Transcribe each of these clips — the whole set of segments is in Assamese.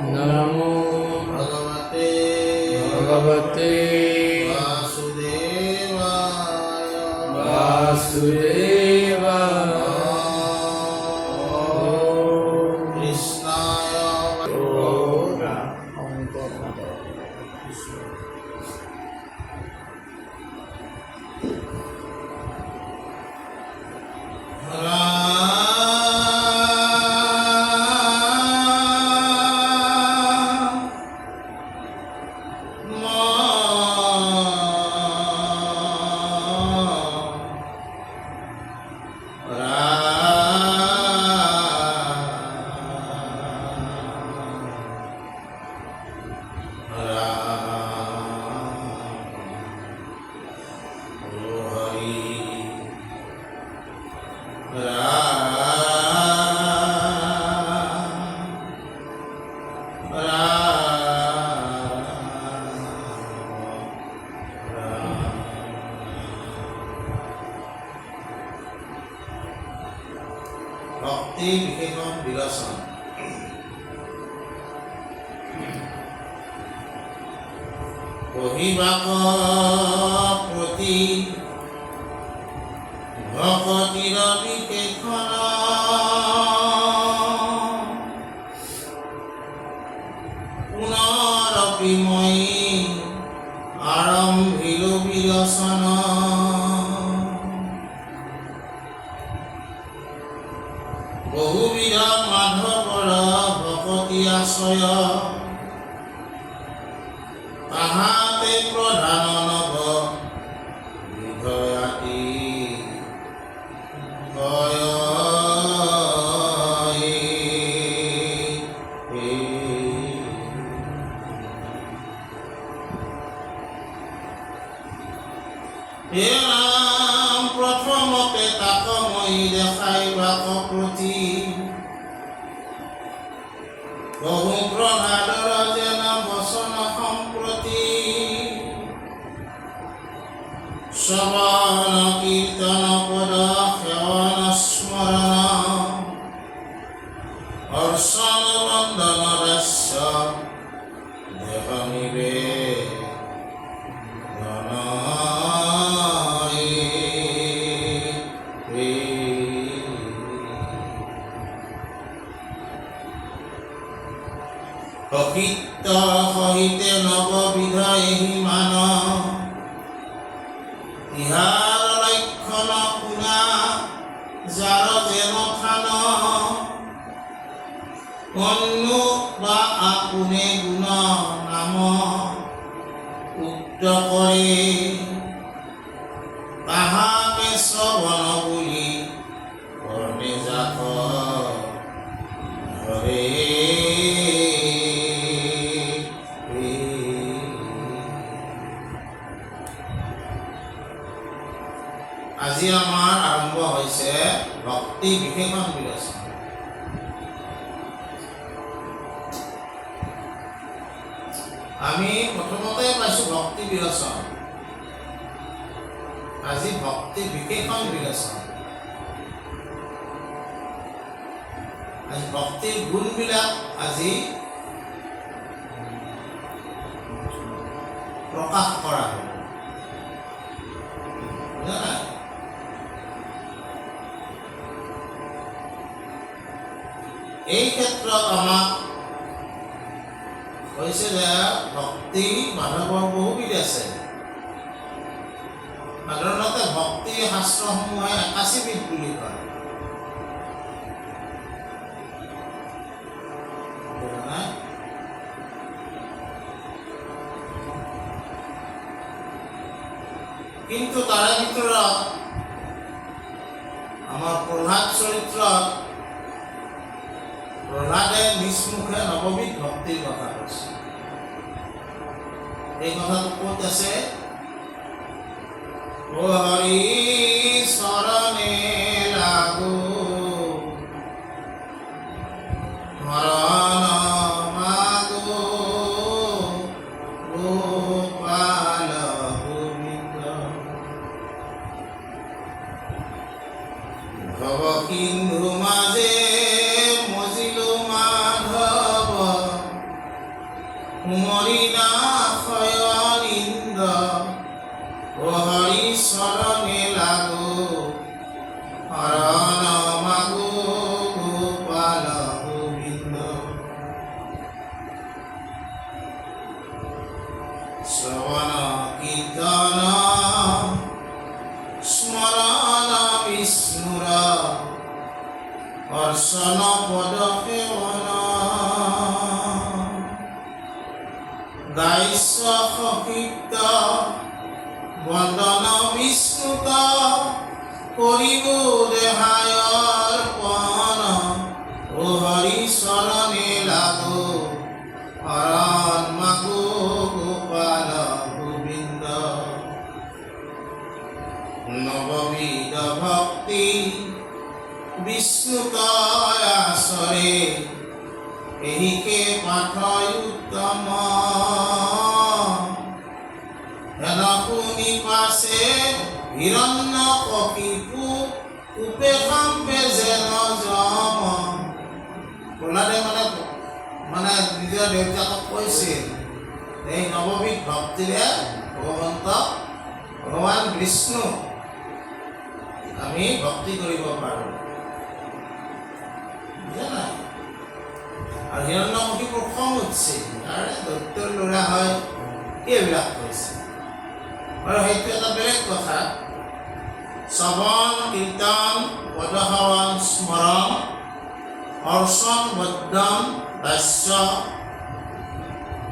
नमो भगवते वासुदेवाय कृष्णाय ভক্তি বিশেষণ বিৰচন কহিবাক প্ৰতি ভকতিৰ বিশেষণ পুনৰপি মই আৰম্ভিলো বিৰচন বহুবিধ মাধৱৰ ভকতি আশ্ৰয় তাহাতে প্ৰধান নৱ হৃদয়াতি হে ৰাম প্ৰথমতে তাক মই দেখাইবাক প্ৰতি বহু প্ৰসাদৰ যেন বচন সম্প্ৰতি শ্ৰৱণ কীৰ্তন পদ সেৱন স্মৰণ অৰ্চন বন্দন দাস্য দেহ নিবেদন প্ৰকৃত সহিতে নৱবিধ এহি মান ইহাৰ লক্ষণ শুনা যাৰ যেন থান অন্য বা আপোনে গুণ নাম উক্ত কৰে তাহাকে শ্ৰৱণ বুলি কৰ্ণে জাত ধৰে আজি আমাৰ আৰম্ভ হৈছে ভক্তি বিশেষণ বিৰচন আমি প্ৰথমতে পাইছোঁ ভক্তি বিৰচন আজি ভক্তি বিশেষণ বিৰচন আজি ভক্তিৰ গুণবিলাক আজি প্ৰকাশ কৰা হ'ব এই ক্ষেত্ৰত আমাক কৈছে যে ভক্তি মাধৱৰ বহুবিধ আছে সাধাৰণতে ভক্তি শাস্ত্ৰসমূহে ৮১ বিধ বুলি কয় কিন্তু তাৰে ভিতৰত আমাৰ প্ৰহ্লাদ চৰিত্ৰত প্ৰহ্লাদে নিষ্মুখে নৱবিধ ভক্তিৰ কথা কৈছে এই কথাটো ক'ত আছে ও হৰি শৰণে লাগো হৰণ মাগো গোপাল গোবিন্দ ভৱ সিন্ধু মাজে মজিলো মাধৱ মরিনা খয়নিন্দ ও হরি শরণে লাগো হরণ মাগো গোপাল গোবিন্দ শ্রবণ কীর্তন স্মরণ বিষ্ণুর অর্চন পদ সেবন গাইছ সকীৰ্ত বন্দন বিষ্ণুত কৰিব দেহায় অৰ্পণ ও হৰি চৰণে লাগো হৰণ মাগো গোপাল গোবিন্দ নৱবিধ ভক্তি বিষ্ণুত আচৰে এহিকে পাঠ উত্তম হেন শুনি পাছে হিৰণ্য কশিপু উপে কম্পে যেন যম প্ৰহ্লাদে মানে নিজৰ দেউতাকক কৈছিল এই নৱবিধ ভক্তিৰে ভগৱান বিষ্ণু আমি ভক্তি কৰিব পাৰোঁ বুজা আৰু হিৰণ্যকশিপুৰ খং উঠিছিল আৰে দৈত্যৰ ল'ৰা হয় এইবিলাক কৈছে আৰু সেইটো এটা বেলেগ কথা শ্ৰৱণ কীৰ্তন পদসেৱন স্মৰণ অৰ্চন বদ্ধন দাস্য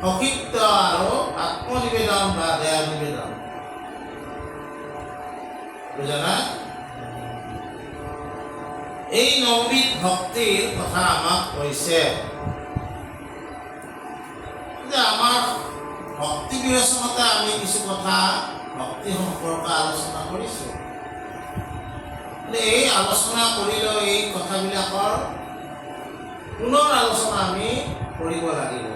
সকীৰ্ত আৰু আত্মনিবেদন বা দয়া নিবেদন বুজা না এই নৱবিধ ভক্তিৰ কথা আমাক কৈছে যে আমাৰ ভক্তি বিবেচনতে আমি কিছু কথা ভক্তি সম্পৰ্কে আলোচনা কৰিছোঁ এই আলোচনা কৰিলেও এই কথাবিলাকৰ পুনৰ আলোচনা আমি কৰিব লাগিব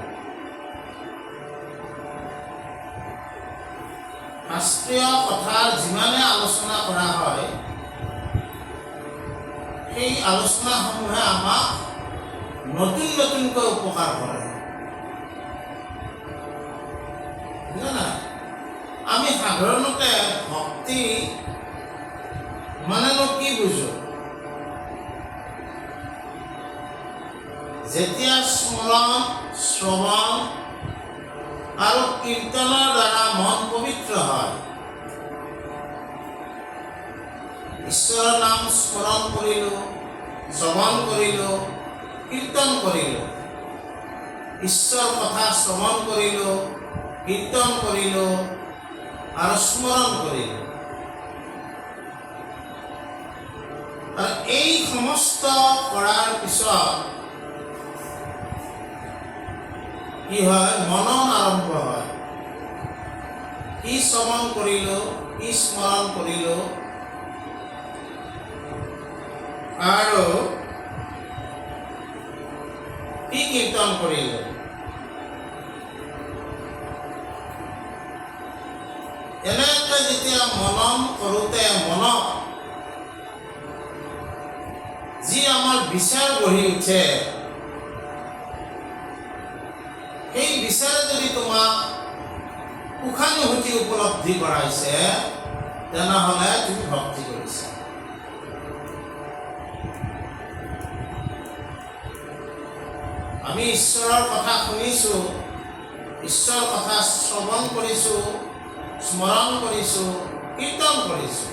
শাস্ত্ৰীয় কথা যিমানে আলোচনা কৰা হয় সেই আলোচনাসমূহে আমাক নতুন নতুনকৈ উপকাৰ কৰে বুজা আমি সাধাৰণতে ভক্তি মানেনো কি বুজো যেতিয়া স্মৰণ শ্ৰৱণ আৰু কীৰ্তনৰ দ্বাৰা মন পবিত্ৰ হয় ঈশ্বৰৰ নাম স্মৰণ কৰিলোঁ শ্ৰৱণ কৰিলোঁ কীৰ্তন কৰিলোঁ ঈশ্বৰৰ কথা শ্ৰৱণ কৰিলোঁ কীৰ্তন কৰিলোঁ আৰু স্মৰণ কৰিলোঁ আৰু এই সমস্ত কৰাৰ পিছত কি হয় মনন আৰম্ভ হয় কি শ্ৰৱণ কৰিলোঁ কি স্মৰণ কৰিলোঁ আৰু কি কীৰ্তন কৰিলোঁ এনেকৈ যেতিয়া মনন কৰোঁতে মনক যি আমাৰ বিচাৰ গঢ়ি উঠে সেই বিচাৰে যদি তোমাক সুখানুভূতি উপলব্ধি কৰাইছে তেনেহ'লে তুমি ভক্তি কৰিছা আমি ঈশ্বৰৰ কথা শুনিছোঁ ঈশ্বৰৰ কথা শ্ৰৱণ কৰিছোঁ স্মৰণ কৰিছোঁ কীৰ্তন কৰিছোঁ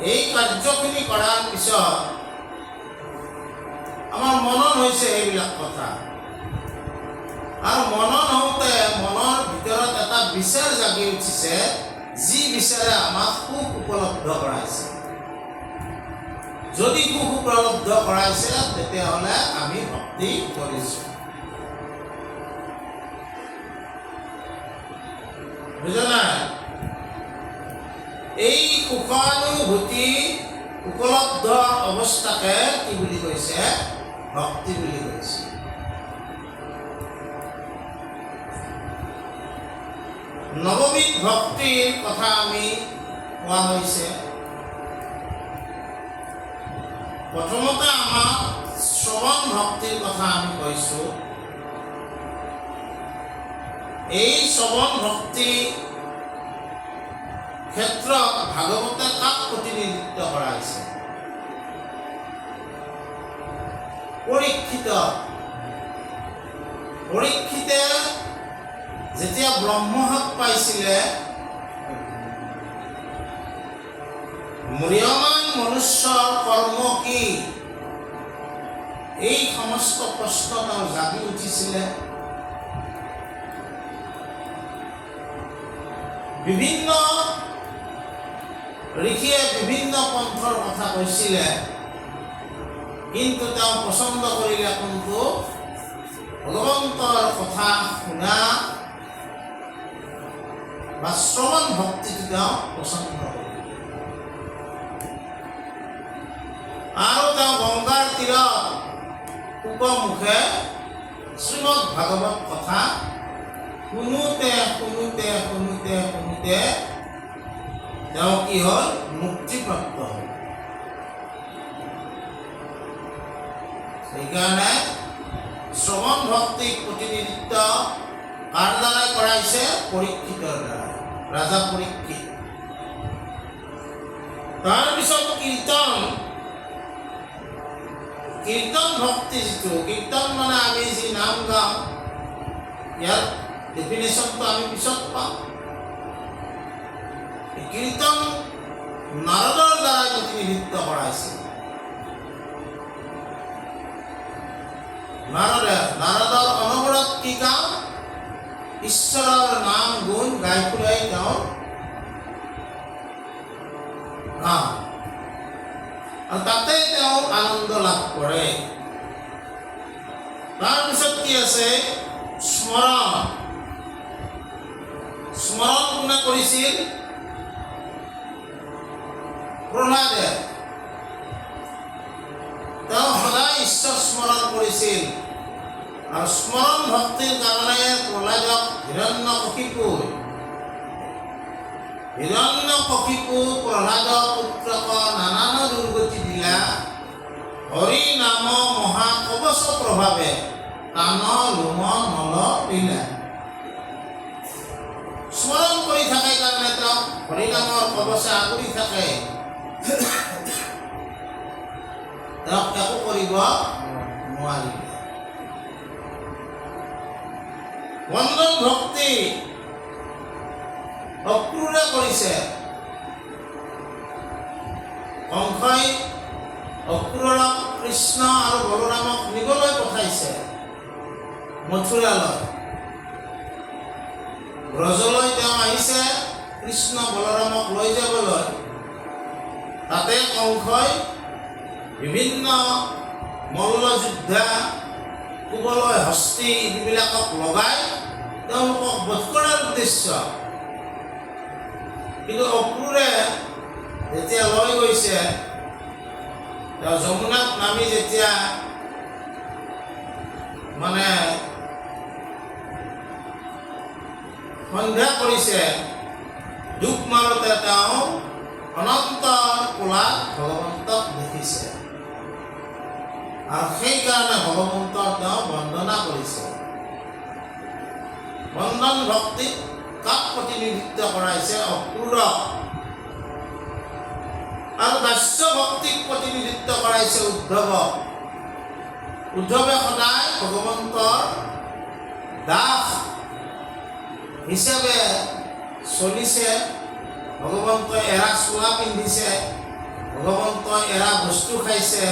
এই কাৰ্যখিনি কৰাৰ পিছত আমাৰ মনন হৈছে এইবিলাক কথা আৰু মনন হওঁতে মনৰ ভিতৰত এটা বিচাৰ জাগি উঠিছে যি বিচাৰে আমাক সুখ উপলব্ধ কৰাইছে যদি সুখ উপলব্ধ কৰাইছে তেতিয়াহ'লে আমি ভক্তি কৰিছোঁ বুজা এই সুখানুভূতি উপলব্ধ অৱস্থাকে কি বুলি কৈছে ভক্তি বুলি কৈছে নৱবিধ ভক্তিৰ কথা আমি কোৱা হৈছে প্ৰথমতে আমাক শ্ৰৱণ ভক্তিৰ কথা আমি কৈছোঁ এই শ্ৰৱণ ভক্তি ক্ষেত্ৰত ভাগৱতে কাক প্ৰতিনিধিত্ব কৰা হৈছে? পৰীক্ষিতে যেতিয়া ব্ৰহ্মহক পাইছিলে, ম্ৰিয়মান মনুষ্যৰ কৰ্ম কি, এই সমস্ত প্ৰশ্ন তেওঁ জাগি উঠিছিলে। বিভিন্ন ঋষিয়ে বিভিন্ন পন্থৰ কথা কৈছিলে, কিন্তু তেওঁ পচন্দ কৰিলে কোনটো? ভগৱন্তৰ কথা শুনা বা শ্ৰৱণ ভক্তিটো তেওঁ পচন্দ কৰিলে। আৰু তেওঁ গংগাৰ তীৰত উপমুখে শ্ৰীমদ ভাগৱত কথা শুনোতে তেওঁ কি হ'ল? মুক্তিপ্ৰাপ্ত হ'ল। সেইকাৰণে শ্ৰৱণ ভক্তিক প্ৰতিনিধিত্ব কাৰ দ্বাৰাই কৰাইছে? পৰীক্ষিতৰ দ্বাৰা, ৰাজা পৰীক্ষিত। তাৰপিছত কীৰ্তন ভক্তি, যিটো কীৰ্তন মানে আমি যি নাম গাওঁ, ইয়াৰ ডেফিনেশ্যনটো আমি পিছত পাম। কীৰ্তন নাৰদৰ দ্বাৰাই প্ৰতিনিধিত্ব কৰাইছে। নাৰদৰ অনবৰত কি কাম? ঈশ্বৰৰ নাম গুণ গাই ফুৰাই তেওঁৰ কাম, আৰু তাতে তেওঁ আনন্দ লাভ কৰে। তাৰপিছত কি আছে? স্মৰণ কোনে কৰিছিল? প্ৰহ্লাদে। তেওঁ সদায় ঈশ্বৰ স্মৰণ কৰিছিল, আৰু স্মৰণ ভক্তিৰ কাৰণে প্ৰহ্লাদক হিৰণ্যকশিপু প্ৰহ্লাদৰ পুত্ৰক নানান দুৰ্গতি দিলা। হৰি নাম মহাকৱচ প্ৰভাৱে কাণ লোম নল দিলা। স্মৰণ কৰি থাকে কাৰণে তেওঁ হৰি নামৰ কৱচে আগুৰি থাকে, তেওঁক একো কৰিব নোৱাৰিলে। বন্ধন ভক্তি অক্ৰূৰে কৰিছে। কংসই অক্ৰূৰক কৃষ্ণ আৰু বলৰামক নিবলৈ পঠাইছে মথুৰালৈ। ব্ৰজলৈ তেওঁ আহিছে কৃষ্ণ বলৰামক লৈ যাবলৈ। তাতে কংসই বিভিন্ন মল্লযোদ্ধা, কুবলয় হস্তি এইবিলাকক লগাই তেওঁলোকক বধ কৰাৰ উদ্দেশ্য। কিন্তু অক্ৰূৰে যেতিয়া লৈ গৈছে, তেওঁ যমুনাত নামি যেতিয়া মানে সন্ধ্যা কৰিছে, ডুব মাৰোতে তেওঁ অনন্ত কোলাত ভগৱন্তক দেখিছে, আৰু সেইকাৰণে ভগৱন্তক তেওঁ বন্দনা কৰিছে। বন্দন ভক্তিক কাক প্ৰতিনিধিত্ব কৰাইছে? অক্ৰূৰক। আৰু দাস্য ভক্তিক প্ৰতিনিধিত্ব কৰাইছে উদ্ধৱক। উদ্ধৱে সদায় ভগৱন্তৰ দাস হিচাপে চলিছে। ভগৱন্তই এৰা চোলা পিন্ধিছে, ভগৱন্তই এৰা বস্তু খাইছে,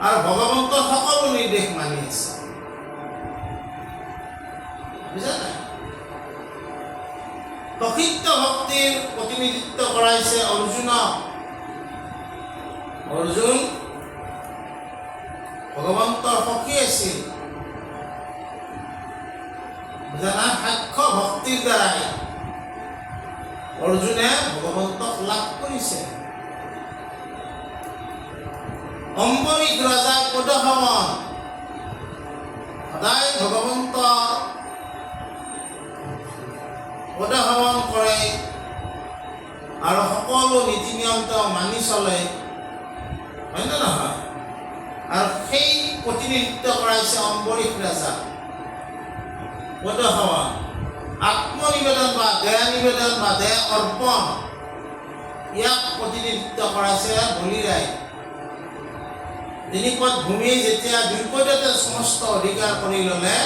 আৰু ভগৱন্তৰ সকলো নিৰ্দেশ মানি আছে। বুজা নাই? প্ৰকৃত ভক্তিৰ প্ৰতিনিধিত্ব কৰাইছে অৰ্জুনক। অৰ্জুন ভগৱন্তৰ সখী আছিল। জানা, সাক্ষ্য ভক্তিৰ দ্বাৰাই অৰ্জুনে ভগৱন্তক লাভ কৰিছে। অম্বৰীশ ৰজাই পদসেৱন সদায় ভগৱন্তৰ পদসেৱন কৰে, আৰু সকলো নীতি নিয়ম তেওঁ মানি চলে, হয় নে নহয়? আৰু সেই প্ৰতিনিধিত্ব কৰাইছে অম্বৰীশ ৰজা পদসেৱন। আত্মনিবেদন বা দেহ নিবেদন বা দেহ অৰ্পণ ইয়াক প্ৰতিনিধিত্ব কৰাইছে বলিৰাই। তিনিপদ ভূমি যেতিয়া দুইপদতে সমস্ত অধিকাৰ কৰি ল'লে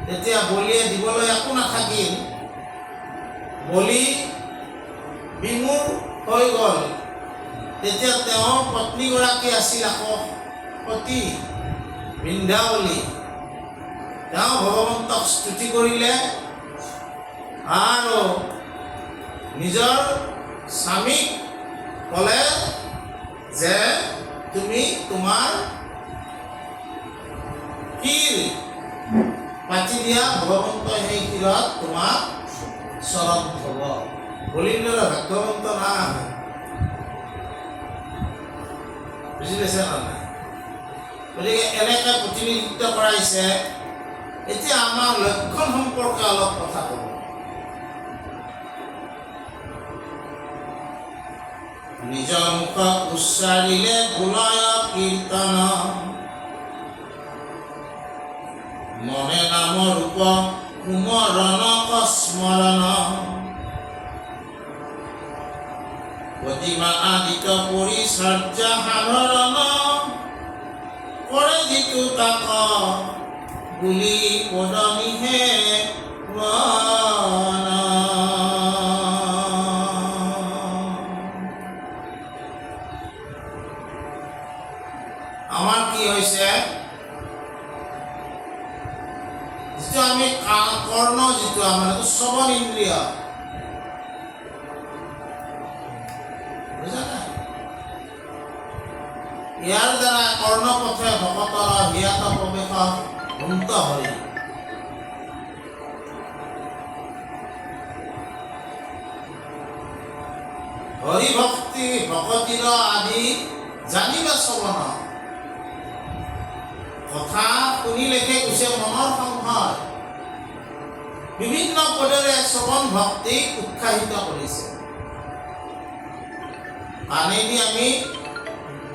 তেতিয়া বলিয়ে দিবলৈ একো নাথাকিল। বলি বিমূঢ় হৈ গ'ল। তেতিয়া তেওঁৰ পত্নীগৰাকী আছিল আকৌ সতী বৃন্দাৱলী। তেওঁ ভগৱন্তক স্তুতি কৰিলে আৰু নিজৰ স্বামীক ক'লে যে তুমি তোমাৰ শিৰ পাতি দিয়া, ভগৱন্তই সেই শিৰত তোমাক চৰণ থ'ব। বলিৰ দৰে ভাগ্যৱন্ত নাই, বুজি পাইছে নাই? গতিকে এনেকৈ প্ৰতিনিধিত্ব কৰাইছে। এতিয়া আমাৰ লক্ষণ সম্পৰ্কে অলপ কথা ক'ব। নিজৰ মুখত উচ্চাৰিলে ভুলয় কীৰ্তন, মনে নাম ৰূপ কুমৰণ স্মৰণ, প্ৰতিমা আদিত পৰিচৰ্যা সাধৰণ, কৰে যিটো তাক বুলি পদমিহে আমাৰ কি হৈছে, যিটো আমি কৰ্ণ যিটো আমাৰ এইটো শ্ৰৱণ ইন্দ্ৰিয়, বুজা নাই? ইয়াৰ দ্বাৰা কৰ্ণপথে ভকতৰ হিয়াত প্ৰৱেশ ভূন্ত হৰি। হৰি ভক্তি ভকতিৰ আদি জানিবা শ্ৰৱণ, কথা শুনিলেহে গুচে মনৰ সংশয়। বিভিন্ন পদেৰে শ্ৰৱণ ভক্তিক উৎসাহিত কৰিছে। কাণেদি আমি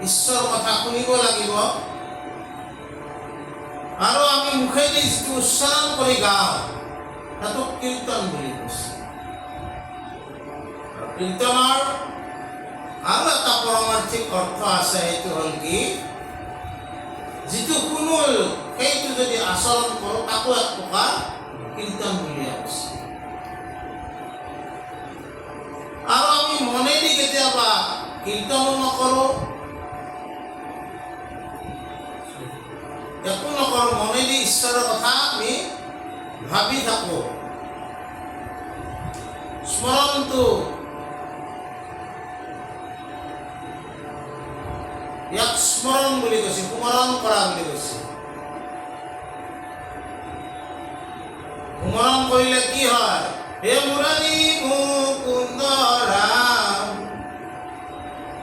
ঈশ্বৰৰ কথা শুনিব লাগিব আৰু আমি মুখেদি যিটো উচ্চাৰণ কৰি গাওঁ তাতোক কীৰ্তন বুলি কৈছে। কীৰ্তনৰ আৰু এটা পৰমাৰ্থিক অৰ্থ আছে, সেইটো হ'ল কি, যিটো শুনো সেইটো যদি আচৰণ কৰোঁ তাকো এক প্ৰকাৰ কীৰ্তন বুলি কৈছে। আৰু আমি মনেদি কেতিয়াবা কীৰ্তনো নকৰোঁ, একো নকৰোঁ, মনেদি ঈশ্বৰৰ কথা আমি ভাবি থাকোঁ। স্মৰণটো ইয়াক স্মৰণ বুলি কৈছে, সুমৰণ কৰা বুলি কৈছে। সুমৰণ কৰিলে কি হয়, হে মুৰাৰী মুকুন্দ ৰাম,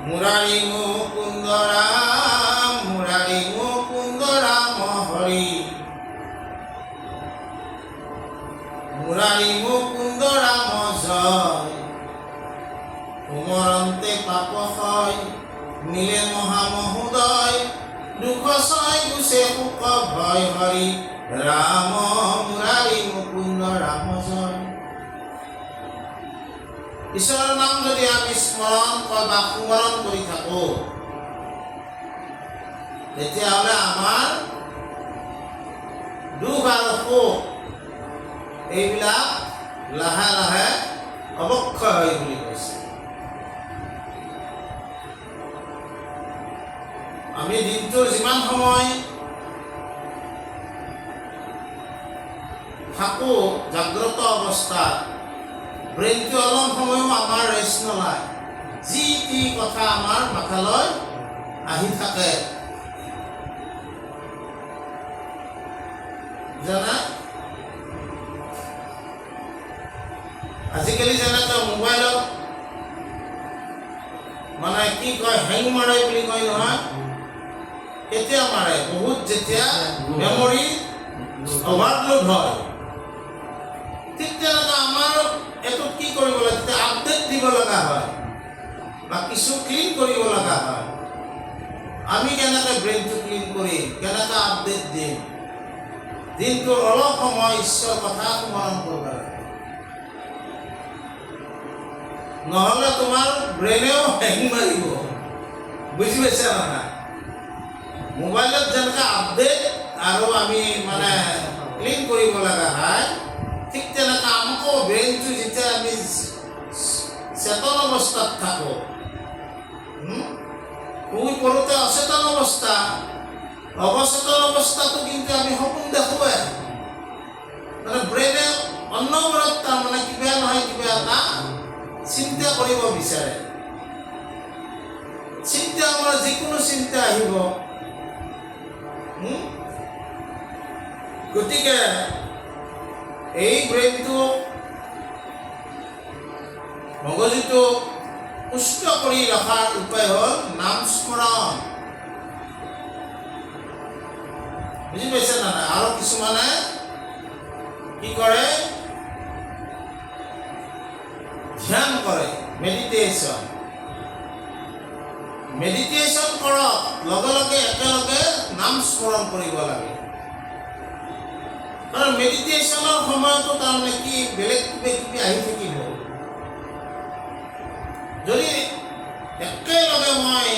মুৰাৰী মুকুন্দ ৰাম, মুৰাৰী মুকুন্দ ৰাম হৰি, মুৰাৰী মুকুন্দ ৰাম জয়, সুমৰণতে পাপ হয় মিলে মহামহোদয়, দুখ ছয় গুছে সুখ ভয় হৰি, ৰাম মুৰাৰী মুকুন্দ ৰাম জয়। ঈশ্বৰৰ নাম যদি আমি স্মৰণ বা সুমৰণ কৰি থাকোঁ তেতিয়াহ'লে আমাৰ দুখ আৰু সুখ এইবিলাক লাহে লাহে অৱক্ষয় হয় বুলি কৈছে। আমি দিনটোৰ যিমান সময় থাকোঁ জাগ্ৰত অৱস্থাত, ব্ৰেইনটো অলপ সময়ো আমাৰ ৰেষ্ট নলয়, যি টি কথা আমাৰ মাথালৈ আহি থাকে। জানা, আজিকালি যেনেকৈ মোবাইলত মানে কি কয়, হেং মাৰে বুলি কয় নহয়, কেতিয়া মাৰে, বহুত যেতিয়া মেমৰি অভাৰলোড হয়। ঠিক তেনেকৈ আমাৰ এইটোত কি কৰিব লাগে, তেতিয়া আপডেট দিব লগা হয় বা কিছু ক্লিন কৰিব লগা হয়। আমি কেনেকৈ ব্ৰেইনটো ক্লিন কৰিম, কেনেকৈ আপডেট দিম, দিনটোৰ অলপ সময় ঈশ্বৰৰ কথা স্মৰণ কৰিব লাগে, নহ'লে তোমাৰ ব্ৰেইনেও হেং মাৰিব। বুজি পাইছা না? মোবাইলত যেনেকৈ আপডেট আৰু আমি মানে ক্লিন কৰিব লগা হয়, ঠিক তেনেকৈ আমাকো ব্ৰেইনটো যেতিয়া আমি চেতন অৱস্থাত থাকোঁ, শুই পৰোঁতে অচেতন অৱস্থা, অৱচেতন অৱস্থাটো কিন্তু আমি সপোন দেখোঁৱে। মানে ব্ৰেইনে অন্নবৰত তাৰমানে কিবা নহয় কিবা এটা চিন্তা কৰিব বিচাৰে। চিন্তা আমাৰ যিকোনো চিন্তা আহিব। গতিকে এই ব্ৰেইনটো মগজুটো সুস্থ কৰি ৰখাৰ উপায় হ'ল নাম স্মৰণ। বুজি পাইছে না? আৰু কিছুমানে কি কৰে, ধ্যান কৰে, মেডিটেশ্যন কৰক, লগে লগে একেলগে নাম স্মৰণ কৰিব লাগে। কাৰণ মেডিটেশ্যনৰ সময়তো তাৰমানে কি বেলেগ কিবা আহি থাকিব। যদি একেলগে মই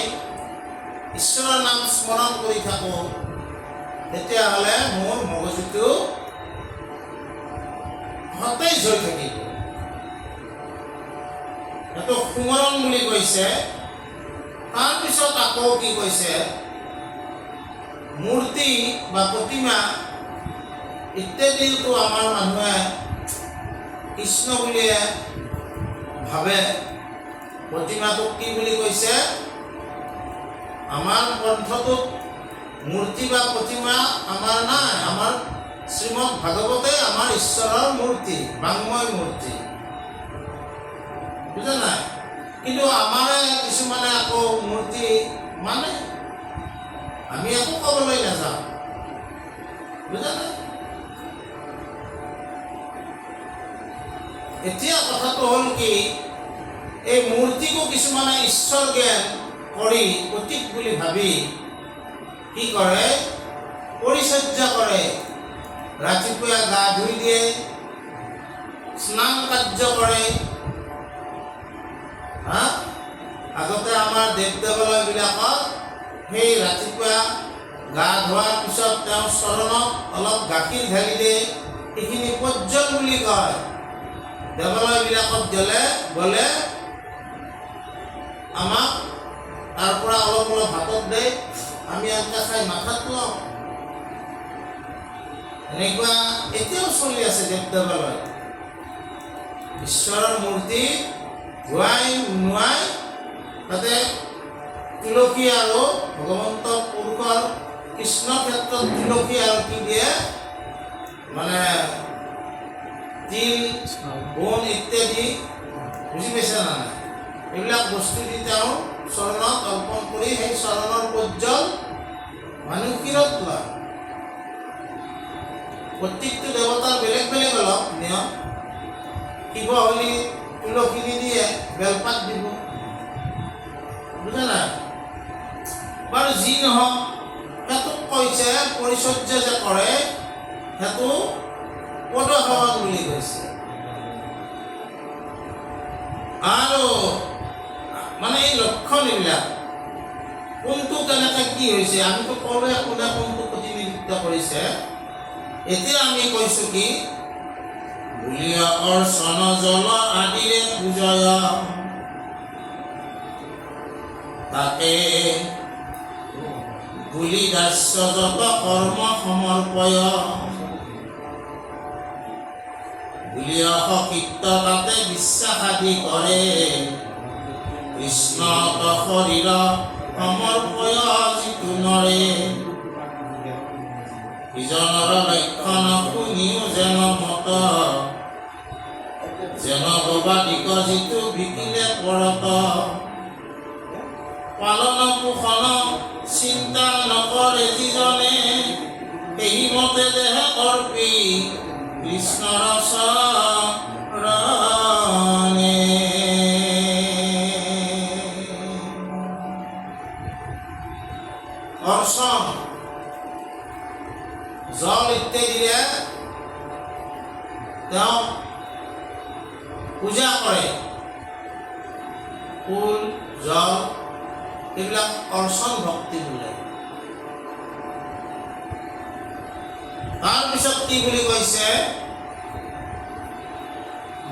ঈশ্বৰৰ নাম স্মৰণ কৰি থাকোঁ, তেতিয়াহ'লে মোৰ মগজুটো সতেজ হৈ থাকিব। এইটো সুমৰণ বুলি কৈছে। তাৰপিছত আকৌ কি কৈছে, মূৰ্তি বা প্ৰতিমা ইত্যাদিটো আমাৰ মানুহে কৃষ্ণ বুলিয়ে ভাবে। প্ৰতিমাটোক কি বুলি কৈছে? আমাৰ গ্ৰন্থটোত মূৰ্তি বা প্ৰতিমা আমাৰ নাই। আমাৰ শ্ৰীমদ ভাগৱতে আমাৰ ঈশ্বৰৰ মূৰ্তি, বাংময় মূৰ্তি। বুজা নাই? কিন্তু আমাৰে কিছুমানে আকৌ মূৰ্তি মানে, আমি একো ক'বলৈ নাযাওঁ। বুজা নাই? এতিয়া কথাটো হ'ল কি, এই মূৰ্তিকো কিছুমানে ঈশ্বৰ জ্ঞান কৰি প্ৰতীক বুলি ভাবি কি কৰে, পৰিচৰ্যা কৰে। ৰাতিপুৱা গা ধুই দিয়ে, স্নান কাৰ্য কৰে। আগতে আমাৰ দেৱ দেৱালয়বিলাকত সেই ৰাতিপুৱা গা ধোৱাৰ পিছত তেওঁৰ চৰণত অলপ গাখীৰ ঢালি দিয়ে। সেইখিনি পৰ্যল বুলি কয়। দেৱালয়বিলাকত গ'লে আমাক তাৰ পৰা অলপ অলপ হাতত দিয়ে, আমি এনেকৈ খাই মাথাত লওঁ। এনেকুৱা এতিয়াও চলি আছে দেৱ দেৱালয়। ঈশ্বৰৰ মূৰ্তি ধুৱাই নোৱাই তাতে তুলসী আৰু ভগৱন্ত পুৰুষৰ কৃষ্ণ ক্ষেত্ৰত তুলসী আৰু কি দিয়ে, মানে তিল, বন ইত্যাদি, বুজি পাইছে না? এইবিলাক বস্তু দি তেওঁ চৰণত অৰ্পণ কৰি সেই চৰণৰ পৰ্যল মানুহ শিৰত লয়। প্ৰত্যেকটো দেৱতাৰ বেলেগ বেলেগ অলপ নিয়ম। শিৱ হ'লে তুলসী নিদিয়ে, বেলপাত দিব। বুজা নাই? বাৰু যি নহওক, সেইটোক কৈছে পৰিচৰ্যা যে কৰে, সেইটো পদসেৱন বুলি কৈছে। আৰু মানে এই লক্ষণ এইবিলাক কোনটো কেনেকৈ কি হৈছে, আমিতো ক'লোৱে কোনে কোনটো প্ৰতিনিধিত্ব কৰিছে। এতিয়া আমি কৈছোঁ কি, বুলিয়া অৰ্চন জল আদিৰে পূজয়, তাকে বুলি দাস্য যত কৰ্ম সমৰ্পয়, বুলিয়া সকীৰ্ত তাতে বিশ্বাস আদি কৰে, কৃষ্ণ শৰীৰ সমৰ্পয় যিটো নৰে, ইজনৰ লক্ষণ শুনিও যেন মত, যেন গবাদিক যিটো বিকিলে পৰত, পালন পোষণ চিন্তা নকৰে যিজনে, এই মতে দেহ অৰ্পি কৃষ্ণৰ চৰণে। অৰ্চন জল ইত্যাদিৰে তেওঁ পূজা কৰে। ফুল জল এইবিলাক অৰ্চন ভক্তি বোলে। তাৰপিছত কি বুলি কৈছে,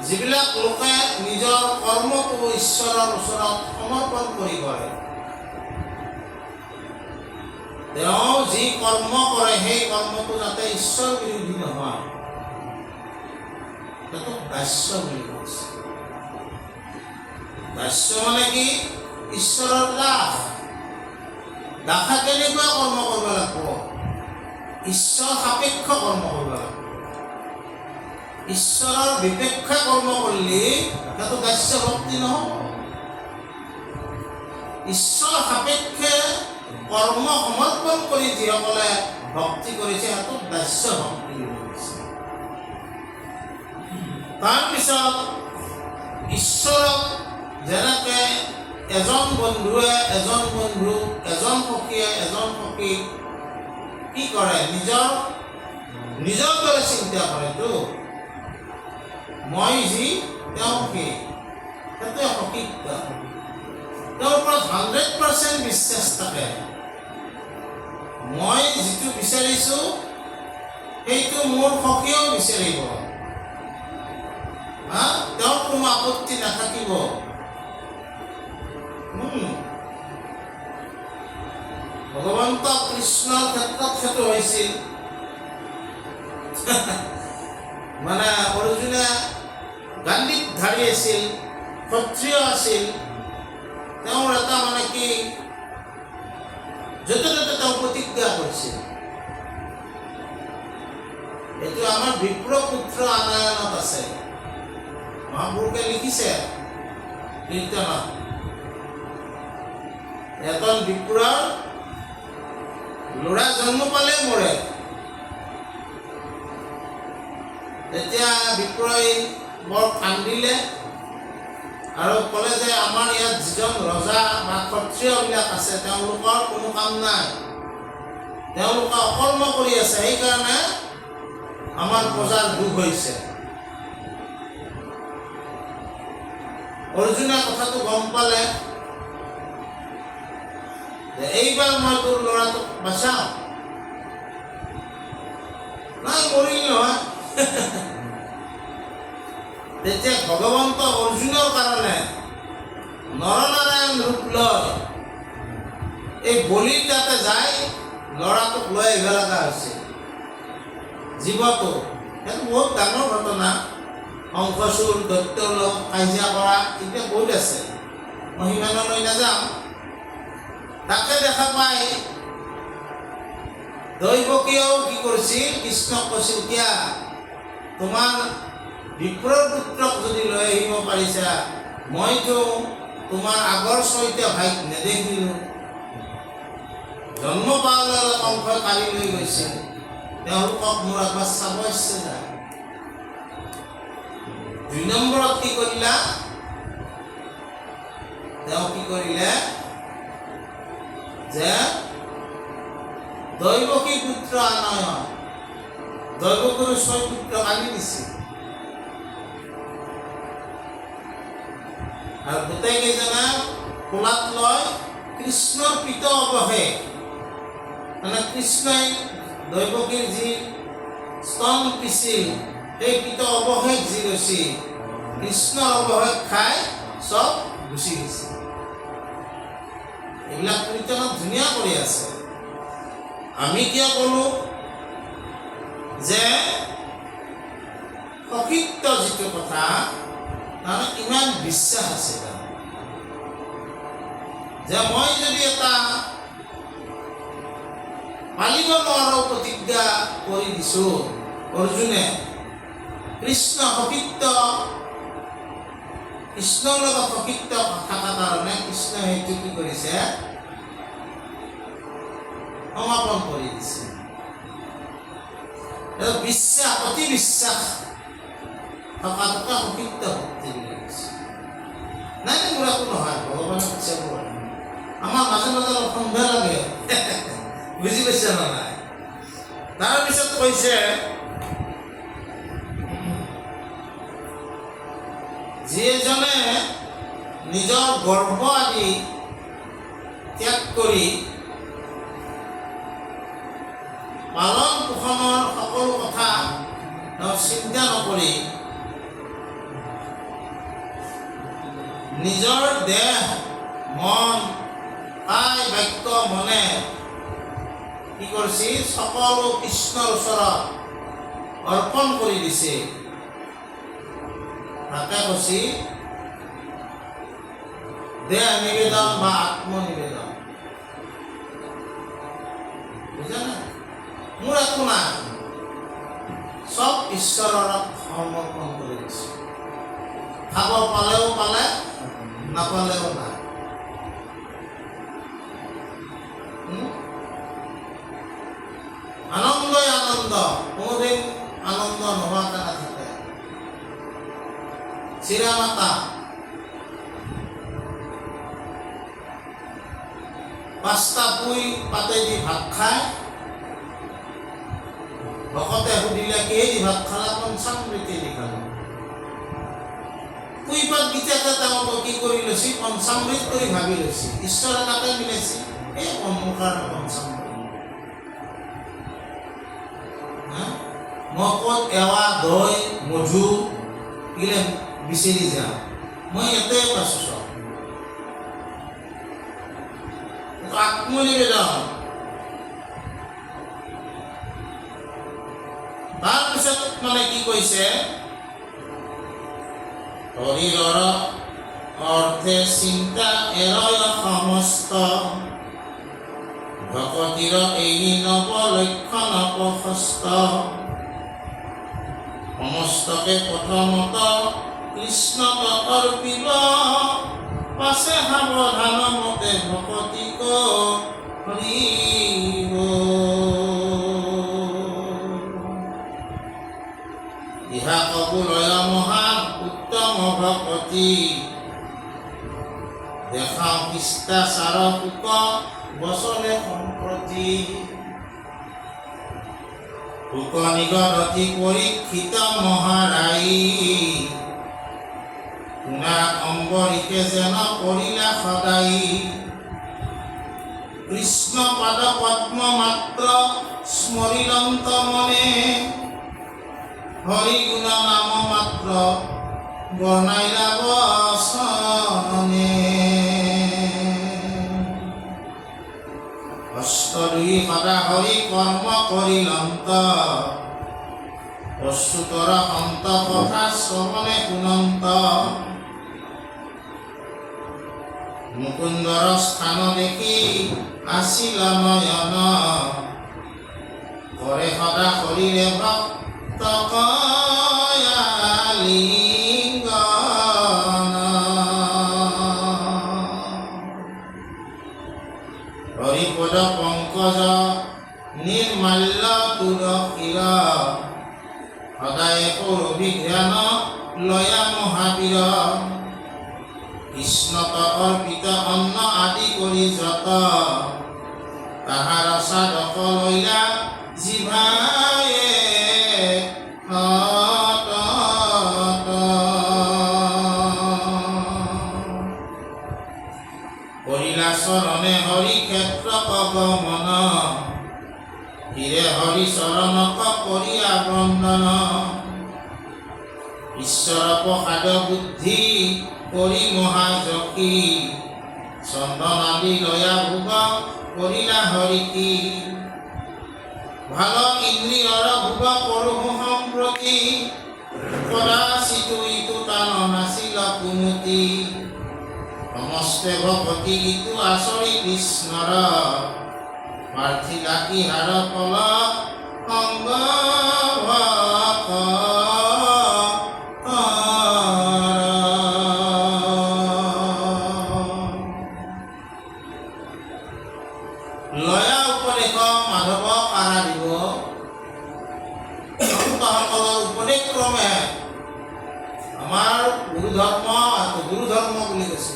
যিবিলাক লোকে নিজৰ কৰ্মটো ঈশ্বৰৰ ওচৰত সমৰ্পণ কৰি কৰে, তেওঁ যি কৰ্ম কৰে সেই কৰ্মটো যাতে ঈশ্বৰ বিৰোধী নহয়, সেইটো দাস্য বুলি কৈছে। দাস্য মানে কি? ঈশ্বৰৰ দাস। দাসে কেনেকুৱা কৰ্ম কৰিব লাগিব? ঈশ্বৰ সাপেক্ষ কৰ্ম কৰিব লাগিব। ঈশ্বৰৰ বিপেক্ষে কৰ্ম কৰিলে সেইটো দাস্য ভক্তি নহ'ব। ঈশ্বৰ সাপেক্ষে কৰ্ম সমৰ্পণ কৰি যিসকলে ভক্তি কৰিছে সেইটো দাস্য ভক্তি বুলি কৈছে। তাৰপিছত ঈশ্বৰক যেনেকে এজন বন্ধুৱে এজন বন্ধু, এজন সখীয়ে এজন সখীক কি কৰে? নিজৰ দৰে চিন্তা কৰেতো। মই যি তেওঁ সেই, সেইটোৱে সখীত্ব। তেওঁৰ ওপৰত 100% বিশ্বাস থাকে। মই যিটো বিচাৰিছোঁ সেইটো মোৰ সখীয়েও বিচাৰিব, তেওঁৰ কোনো আপত্তি নাথাকিব। ভগৱন্ত কৃষ্ণৰ ক্ষেত্ৰত সেইটো হৈছিল। মানে অৰ্জুনে গাণ্ডীৱধাৰী আছিল, ক্ষত্ৰিয় আছিল। তেওঁৰ এটা মানে কি য'তে ত'তে তেওঁ প্ৰতিজ্ঞা কৰিছিল। এইটো আমাৰ বিপ্ৰপুত্ৰ আনায়নত আছে, মহাপুৰুষে লিখিছে কীৰ্তনত। এজন বিপ্ৰৰ ল'ৰা জন্ম পালে মৰে। তেতিয়া বিপ্ৰই বৰ কান্দিলে আৰু ক'লে যে আমাৰ ইয়াত যিজন ৰজা বা ক্ষত্ৰিয়বিলাক আছে তেওঁলোকৰ কোনো কাম নাই, তেওঁলোকে অকৰ্ম কৰি আছে, সেইকাৰণে আমাৰ প্ৰজাৰ দুখ হৈছে। অৰ্জুনে কথাটো গম পালে যে এইবাৰ মই তোৰ ল'ৰাটোক বাচাওঁ। নাই, মৰিল নহয়। তেতিয়া ভগৱন্ত অৰ্জুনৰ কাৰণে নৰনাৰায়ণ ৰূপ লয় এই বলিৰ তাতে যায় ল'ৰাটোক লৈ আহিব লগা হৈছে। জীৱটো সেইটো বহুত ডাঙৰ ঘটনা। অংশচুৰ, দৈত্যৰ লগত কাজিয়া কৰা এতিয়া বহুত আছে, মই সিমানলৈ নাযাওঁ। তাকে দেখা পাই দৈৱকীয়েও কি কৰিছিল, কৃষ্ণক কৈছিল, কিয়া তোমাৰ বিপ্ৰৰ পুত্ৰক যদি লৈ আহিব পাৰিছা, মইতো তোমাৰ আগৰ 6টা ভাইক নেদেখিলোঁ। জন্ম পাওঁতে কংসই কাঢ়ি লৈ গৈছিল, তেওঁলোকক মোৰ একবাৰ চাব ইচ্ছা যায়। 2 নম্বৰত কি কৰিলা? তেওঁ কি কৰিলে যে দৈৱকী পুত্ৰ আনয়ন, দৈৱকীৰ 6 পুত্ৰক আনি দিছিল আৰু গোটেইকেইজনে কোলাত লৈ কৃষ্ণৰ পিত অৱশেষ, মানে কৃষ্ণই দৈৱকীৰ যি স্তন পিছিল সেই পিত অৱশেষ যি গৈছিল, কৃষ্ণৰ অৱশেষ খাই চব গুচি গৈছে। এইবিলাক কীৰ্তনত ধুনীয়া কৰি আছে। আমি কিয় ক'লো যে সখীত্ব যিটো কথা তাৰমানে ইমান বিশ্বাস আছে যে মই যদি এটা পালিব নোৱাৰো প্ৰতিজ্ঞা কৰি দিছোঁ, অৰ্জুনে কৃষ্ণ সখীত্ব, কৃষ্ণৰ লগত সখীত্ব থকা কাৰণে কৃষ্ণ সেইটো কি কৰিছে, সমাপন কৰি দিছে। বিশ্বাস, অতি বিশ্বাস থকা থকা সখীত্ব ভক্তি বুলি কৈছে। নাই মোৰ একো নহয়, ভগৱানে কৈছে মোৰ। আমাৰ মাজে মাজে অলপ সন্দেহ লাগে, বুজি পাইছে না নাই? তাৰপিছত কৈছে যিজনে নিজৰ গৰ্ব আদি ত্যাগ কৰি পালন পোষণৰ সকলো কথা চিন্তা নকৰি নিজৰ দেহ মন কায় বাক্য মনে কি কৰিছে সকলো কৃষ্ণৰ ওচৰত অৰ্পণ কৰি দিছে তাকে কৈছে দেহ নিবেদন বা আত্মনিবেদন বুঝানে মোৰ একো নাই সব ঈশ্বৰৰ সমৰ্পণ কৰি দিছে খাব পালেও পালে নাপালেও নাই আনন্দই আনন্দ কোনোদিন আনন্দ নোহোৱাকে নাথাকে চিৰামাতা পাঁচটা পুই পাতেদি ভাত খায় ভকতে সুধিলে কিহেদি ভাত খালা পঞ্চামৃতি দি খালো পুই পাত গীতাতে তেওঁলোকে কি কৰি লৈছে পঞ্চামৃত কৰি ভাবি লৈছে ঈশ্বৰে তাতে মিলাইছে এই অন্মুখাৰ পঞ্চামৃত মই ক'ত এৱা দৈ মধু ইলে বিচাৰি যাওঁ মই ইয়াতে পাইছো চব আত্মনিবেদন তাৰপিছত মানে কি কৈছে শৰীৰৰ অৰ্থে চিন্তা এৰয় সমস্ত ভকতিৰ এই নৱ লক্ষণ প্ৰশস্ত সমস্তকে প্ৰথমত কৃষ্ণক অৰ্পিব পাছে সাৱধান মতে ভকতিক কৰিব ইহা কবুলয় মহা উত্তম ভকতি দেখাও শিষ্টাচাৰ সুখ বচনে সম্প্ৰতি সুখ নিগদতি পৰীক্ষিত মহাৰাই শুনা অম্বৰীকে যেন কৰিলা সদায় কৃষ্ণ পাদ পদ্ম মাত্ৰ স্মৰিলন্ত মনে হৰি গুণ নাম মাত্ৰ বনাইলা বচনে অষ্টদুই সদা হৰি কৰ্ম কৰিলন্ত অচ্যুতৰ সন্ত কথা শ্ৰৱণে শুনন্ত মুকুন্দৰ স্থান দেখি আছিল নয়ন কৰে সদা শৰীৰে ভক্ত কয়ালিঙ্গন হৰিপদ পংকজ নিৰ্মাল্য তুলসীৰ সদায় অভিজ্ঞান লয়া মহাবীৰ কৃষ্ণক অৰ্পিত অন্ন আদি কৰি যত তাহাৰ সাধক লইলা জিভায়ে কৰিলা চৰণে হৰি ক্ষেত্ৰ পগমন হিৰে হৰি চৰণক কৰিয়া বন্দন ঈশ্বৰ প্ৰসাদ বুদ্ধি কৰি মহাযকী চন্দন আদি লয়া ভোগ কৰিলা হৰিকী ভাল ইন্দ্ৰিয়ৰ ভোগ পৰহু সম্প্ৰতি পৰাচিতু ইটো টান নাছিল কুমতি সমস্তে ভকতি ইটো আচৰি কৃষ্ণৰ প্ৰাৰ্থী লাকি হাৰ ফল অংগ লয়া উপদেশ মাধৱ আৰা দিব ভক্তসকলৰ উপদেশ ক্ৰমে আমাৰ গুৰু ধৰ্ম বুলি কৈছে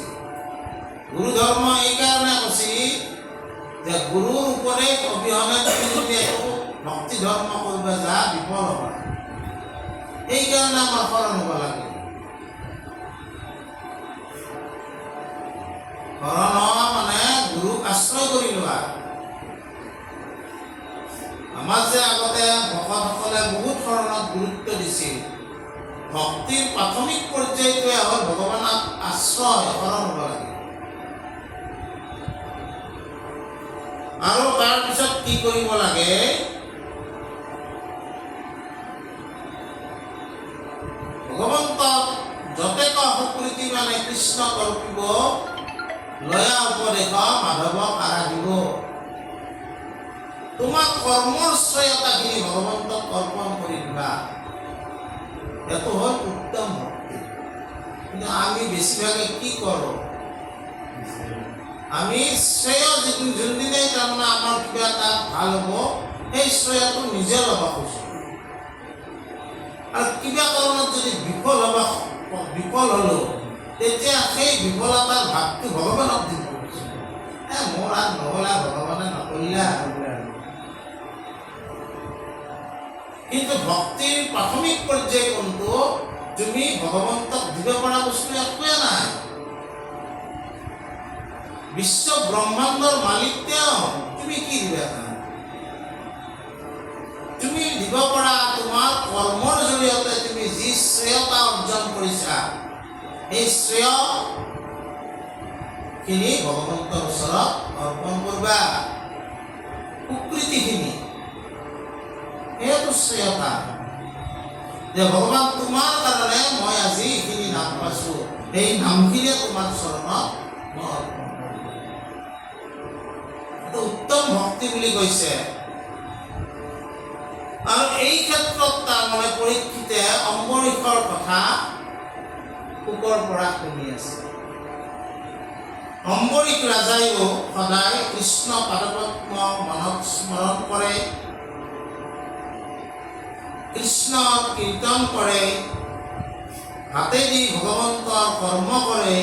গুৰু ধৰ্ম এইকাৰণে কৈছে যে গুৰুৰ উপদেশ অবিহনে তুমি যদি একো ভক্তি ধৰ্ম কৰিব যা বিফল হ'বা। এইকাৰণে আমাৰ শৰণ হ'ব লাগে। শৰণ হোৱা মানে গুৰুক আশ্ৰয় কৰি লোৱা। আমাৰ যে আগতে ভকতসকলে বহুত শৰণত গুৰুত্ব দিছিল। ভক্তিৰ প্ৰাথমিক পৰ্যায়টোৱে হ'ল ভগৱানক আশ্ৰয় শৰণ হ'ব লাগে। আৰু তাৰপিছত কি কৰিব লাগে? ভগৱন্তক যতেক সুকৃতি মানে কৃষ্ণ কৰ্পিব, লয়া উপদেশ মাধৱক আৰাধিব। তোমাৰ কৰ্মৰ শ্ৰেয়তাখিনি ভগৱন্তক অৰ্পণ কৰি দিবা। এইটো হ'ল উত্তম ভক্তি। কিন্তু আমি বেছিভাগে কি কৰোঁ? আমি শ্ৰেয় যোনদিনাই তাৰমানে আমাৰ কিবা এটা ভাল হ'ব, সেই শ্ৰেয়টো নিজে ল'ব খুজিছোঁ। আৰু কিবা কাৰণত যদি বিফল হ'লো, তেতিয়া সেই বিফলতাৰ ভাৱটো ভগৱানক দিব খুজিছোঁ। মোৰ আৰু নহ'লা, ভগৱানে নকৰিলা। কিন্তু ভক্তিৰ প্ৰাথমিক পৰ্যায় কোনটো? তুমি ভগৱন্তক দিব পৰা বস্তু একোৱে নাই। বিশ্ব ব্ৰহ্মাণ্ডৰ মালিক তেওঁ, তুমি কি দিবা? তুমি দিব পৰা তোমাৰ কৰ্মৰ জৰিয়তে তুমি যি শ্ৰেয়তা অৰ্জন কৰিছা, সেই শ্ৰেয়খিনি ভগৱন্তৰ ওচৰত অৰ্পণ কৰিবা। সুকৃতিখিনি সেইটো শ্ৰেয়তা যে ভগৱান তোমাৰ কাৰণে মই আজি এইখিনি নাম পাইছোঁ, সেই নামখিনিয়ে তোমাৰ চৰণত মই অৰ্পণ কৰিম। এইটো উত্তম ভক্তি বুলি কৈছে। আৰু এই ক্ষেত্ৰত তাৰমানে পৰীক্ষিতে অম্বৰীষৰ কথা শুকৰ পৰা শুনি আছে। অম্বৰীষ ৰাজাইও সদায় কৃষ্ণ পাদপদ্ম মনত স্মৰণ কৰে, কৃষ্ণ কীৰ্তন কৰে, হাতেদি ভগৱন্তৰ কৰ্ম কৰে,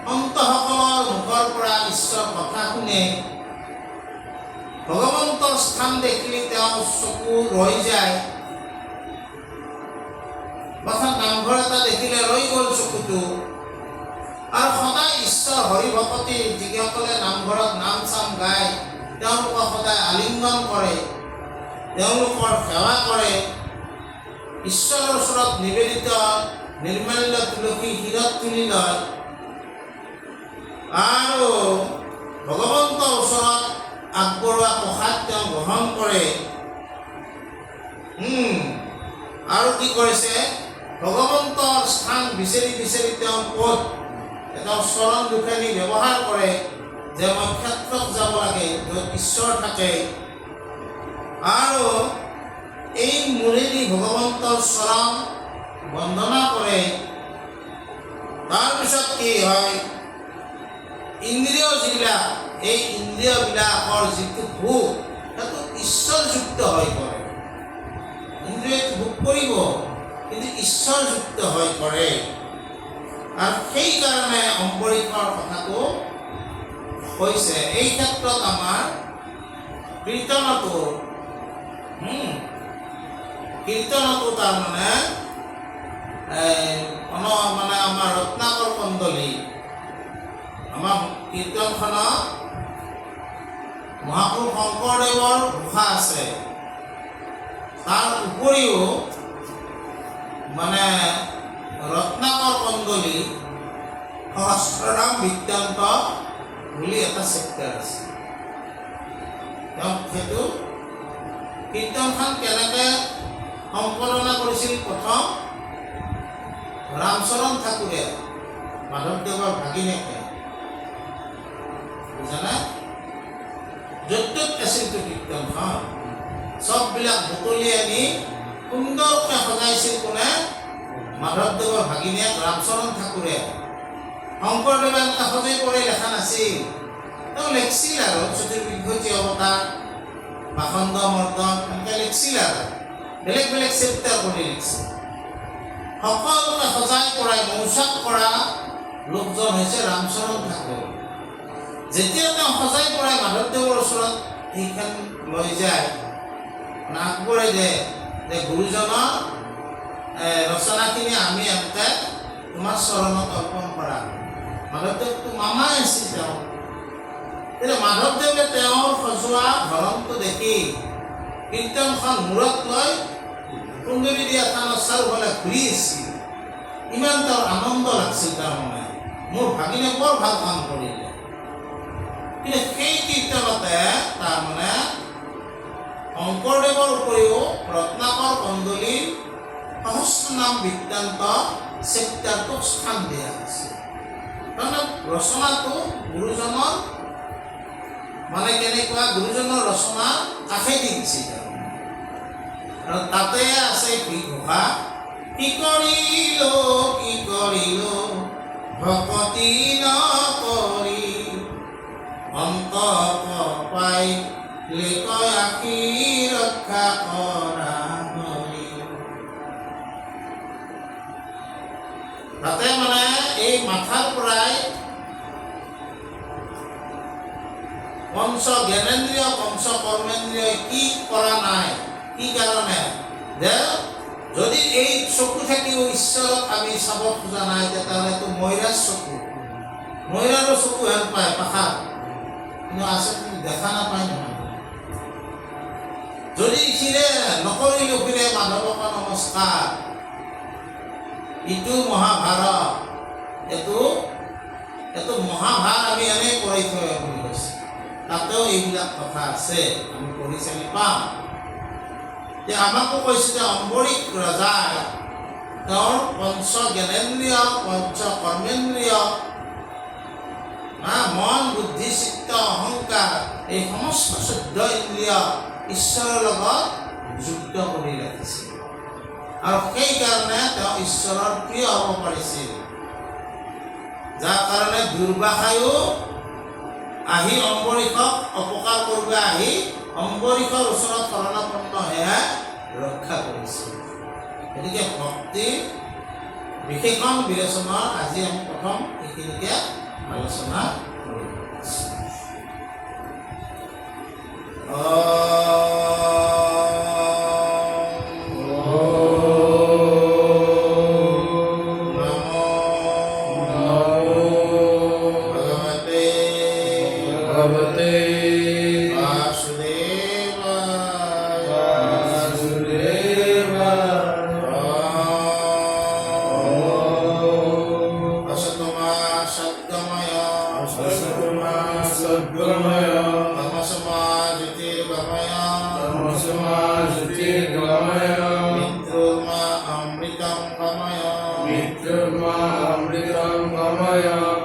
সন্তসকলৰ মুখৰ পৰা ঈশ্বৰ কথা শুনে। ভগৱন্তৰ স্থান দেখিলে তেওঁ চকু ৰৈ যায়। অৰ্থাৎ নামঘৰ এটা দেখিলে ৰৈ গ'ল চকুটো। আৰু সদায় ঈশ্বৰ হৰি ভকতি যিসকলে নামঘৰত নাম চাম গায়, তেওঁলোকক সদায় আলিংগন কৰে, তেওঁলোকৰ সেৱা কৰে, ঈশ্বৰৰ ওচৰত নিবেদিত নিৰ্মাল্য তুলসী শিৰত তুলি লয় আৰু ভগৱন্তৰ ওচৰত আগবঢ়োৱা প্ৰসাদ তেওঁ গ্ৰহণ কৰে। আৰু কি কৰিছে? ভগৱন্তৰ স্থান বিচাৰি বিচাৰি তেওঁ ক'ত এটা চৰণ দুখানি ব্যৱহাৰ কৰে যে মই ক্ষেত্ৰত যাব লাগে য'ত ঈশ্বৰ থাকে। আৰু এই মূৰেদি ভগৱন্তৰ চৰণ বন্দনা কৰে। তাৰপিছত কি হয়? ইন্দ্ৰিয় যিবিলাক, এই ইন্দ্ৰিয়বিলাকৰ যিটো ভোগ, সেইটো ঈশ্বৰযুক্ত হৈ পৰে। ইন্দ্ৰিয়ে ভোগ কৰিব, কিন্তু ঈশ্বৰযুক্ত হৈ পৰে। আৰু সেইকাৰণে অম্বৰীষৰ কথাটো কৈছে। এই ক্ষেত্ৰত আমাৰ কীৰ্তনতো তাৰমানে আমাৰ ৰত্নাকৰ কন্দলী, আমাৰ কীৰ্তনখনত মহাপুৰুষ শংকৰদেৱৰ ঘোষা আছে। তাৰ উপৰিও ৰত্নাকৰ কন্দলী সহস্ৰনাম বৃত্তান্ত বুলি এটা চেপ্টাৰ আছে। সেইটো কীৰ্তনখন কেনেকৈ সম্পাদনা কৰিছিল? প্ৰথম ৰামচৰণ ঠাকুৰে, মাধৱদেৱৰ ভাগিনীয়েকে, বুজানে? য'ত আছিলতো কীৰ্তনখন, চববিলাক বুটলি আনি সুন্দৰকৈ সজাইছিল কোনে? মাধৱদেৱৰ ভাগিনীয়েক ৰামচৰণ ঠাকুৰে। শংকৰদেৱে এনেকৈ সজাই পৰাই লেখা নাছিল, তেওঁ লিখিছিল আৰু চতুৰ্বিংশতি অৱতাৰ, পাখণ্ড মৰ্দন এনেকৈ লিখিছিল আৰু বেলেগ বেলেগ চেপ্টাৰ কৰি লিখিছিল। সকলোকে সজাই পৰাই মৌচাক কৰা লোকজন হৈছে ৰামচৰণ ঠাকুৰ। যেতিয়া তেওঁ সজাই পৰাই মাধৱদেৱৰ ওচৰত সেইখন লৈ যায়, আগবঢ়াই দিয়ে যে গুৰুজনৰ ৰচনাখিনি আমি এনেকৈ তোমাৰ চৰণত অৰ্পণ কৰা। মাধৱদেৱটো মামাই আছিল তেওঁ। তেতিয়া মাধৱদেৱে তেওঁৰ সজোৱা ধৰণটো দেখি কীৰ্তনখন মূৰত লৈ কুন্দলী দিয়া থানত চাৰিওফালে ঘূৰি আছিল। ইমান তেওঁৰ আনন্দ লাগিছিল তাৰমানে, মোৰ ভাগিনে বৰ ভাল কাম কৰিলে। কিন্তু সেই কীৰ্তনতে তাৰমানে শংকৰদেৱৰ উপৰিও ৰত্নাকৰ কন্দলীৰ সহস্ৰ নাম বৃত্তান্ত চেপ্টাৰটোক স্থান দিয়া হৈছে। তাৰমানে ৰচনাটো গুৰুজনৰ মানে কেনেকুৱা, গুৰুজনৰ ৰচনা কাষেদি দিছিল আৰু তাতে আছে কি ঘোষা, কি কৰিলো ভকতি নকৰি অন্ত পাই লিকয় আশী ৰক্ষা কৰা হৰি। তাতে মানে এই মাথাৰ পৰাই পঞ্চ জ্ঞানেন্দ্ৰিয় পঞ্চ কৰ্মেন্দ্ৰিয় কি কৰা নাই, কি কাৰণে, যে যদি এই চকু থাকিও ঈশ্বৰক আমি চাব খোজা নাই তেতিয়াহ'লেতো মৈৰাজ চকু, মৈৰাৰো চকু হেন পায় পাখাত, কিন্তু আচলতে দেখা নাপায় নহয়। যদি সিৰে নকৰিলো ফিৰে মাধৱক নমস্কাৰ, ইটো মহাভাৰত, এইটো মহাভাৰত আমি এনেই পঢ়ি থৈ বুলি কৈছে। তাতেও এইবিলাক কথা আছে, আমি পঢ়ি চালি পাম। যে আমাকো কৈছে যে অম্বৰীক ৰজাই তেওঁৰ পঞ্চ জ্ঞানেন্দ্ৰিয় পঞ্চ কৰ্মেন্দ্ৰিয় মন বুদ্ধি চিত্ত অহংকাৰ এই সমস্ত 14 ইন্দ্ৰিয় ঈশ্বৰৰ লগত যুক্ত কৰি ৰাখিছিল আৰু সেইকাৰণে তেওঁ ঈশ্বৰৰ প্ৰিয় হ'ব পাৰিছিল। যাৰ কাৰণে দুৰ্বাসায়ো আহি অম্বৰীষক অপকাৰ কৰিব আহি অম্বৰীষৰ ওচৰত শৰণাপন্ন সেয়া ৰক্ষা কৰিছিল। গতিকে ভক্তি বিশেষণ বিবেচনা আজি আমি প্ৰথম এইখিনিকে আলোচনা কৰিম। Amritam Gamaya